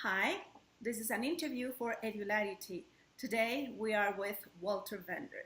Hi, this is an interview for Edularity. Today we are with Walter Vendor.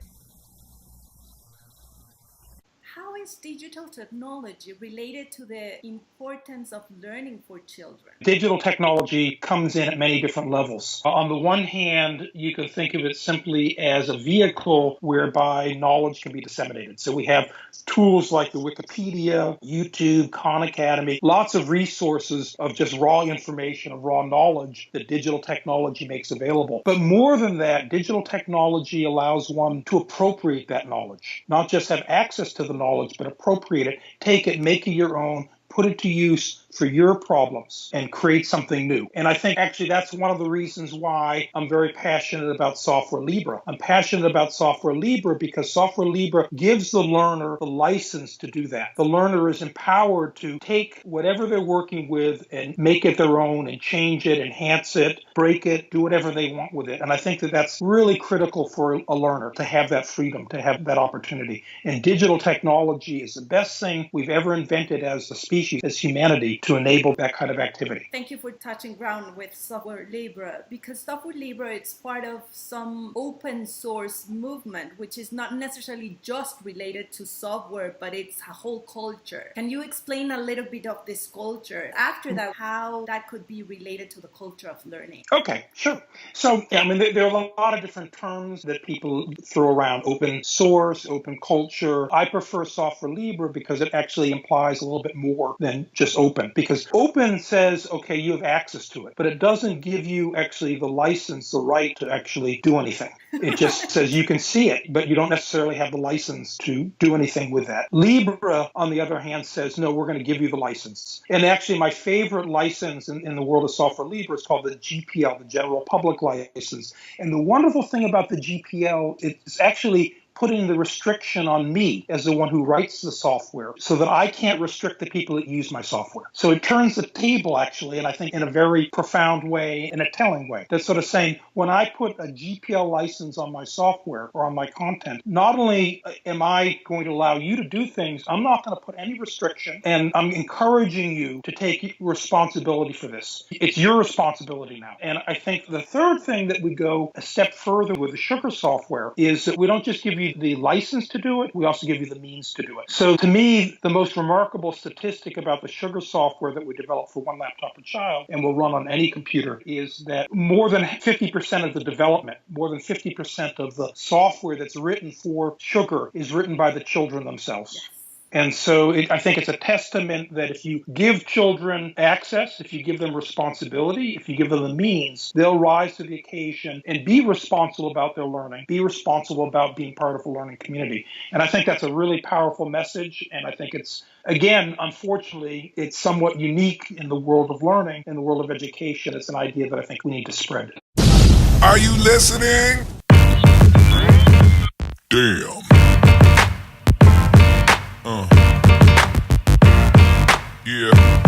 How is digital technology related to the importance of learning for children? Digital technology comes in at many different levels. On the one hand, you can think of it simply as a vehicle whereby knowledge can be disseminated. So we have tools like the Wikipedia, YouTube, Khan Academy, lots of resources of just raw information, of raw knowledge that digital technology makes available. But more than that, digital technology allows one to appropriate that knowledge, not just have access to the knowledge, but appropriate it, take it, make it your own, put it to use for your problems and create something new. And I think actually that's one of the reasons why I'm very passionate about Software Libre. I'm passionate about Software Libre because Software Libre gives the learner the license to do that. The learner is empowered to take whatever they're working with and make it their own and change it, enhance it, break it, do whatever they want with it. And I think that that's really critical for a learner to have that freedom, to have that opportunity. And digital technology is the best thing we've ever invented as a species, as humanity, to enable that kind of activity. Thank you for touching ground with Software Libre, because Software Libre is part of some open source movement, which is not necessarily just related to software, but it's a whole culture. Can you explain a little bit of this culture? After that, how that could be related to the culture of learning? Okay, sure. So, there are a lot of different terms that people throw around: open source, open culture. I prefer Software Libre because it actually implies a little bit more than just open. Because open says, okay, you have access to it, but it doesn't give you actually the license, the right to actually do anything. It just says you can see it, but you don't necessarily have the license to do anything with that. Libre, on the other hand, says, no, we're going to give you the license. And actually, my favorite license in the world of Software Libre is called the GPL, the General Public License. And the wonderful thing about the GPL, it's actually putting the restriction on me as the one who writes the software so that I can't restrict the people that use my software. So it turns the table, actually, and I think in a very profound way, in a telling way. That's sort of saying, when I put a GPL license on my software or on my content, not only am I going to allow you to do things, I'm not going to put any restriction, and I'm encouraging you to take responsibility for this. It's your responsibility now. And I think the third thing that we go a step further with the Sugar software is that we don't just give you the license to do it, we also give you the means to do it. So to me, the most remarkable statistic about the Sugar software that we developed for one laptop per child and will run on any computer is that more than 50% of the development, more than 50% of the software that's written for Sugar is written by the children themselves. Yes. And so I think it's a testament that if you give children access, if you give them responsibility, if you give them the means, they'll rise to the occasion and be responsible about their learning, be responsible about being part of a learning community. And I think that's a really powerful message. And I think it's, again, unfortunately, it's somewhat unique in the world of learning, in the world of education. It's an idea that I think we need to spread. Are you listening? Damn. Yeah.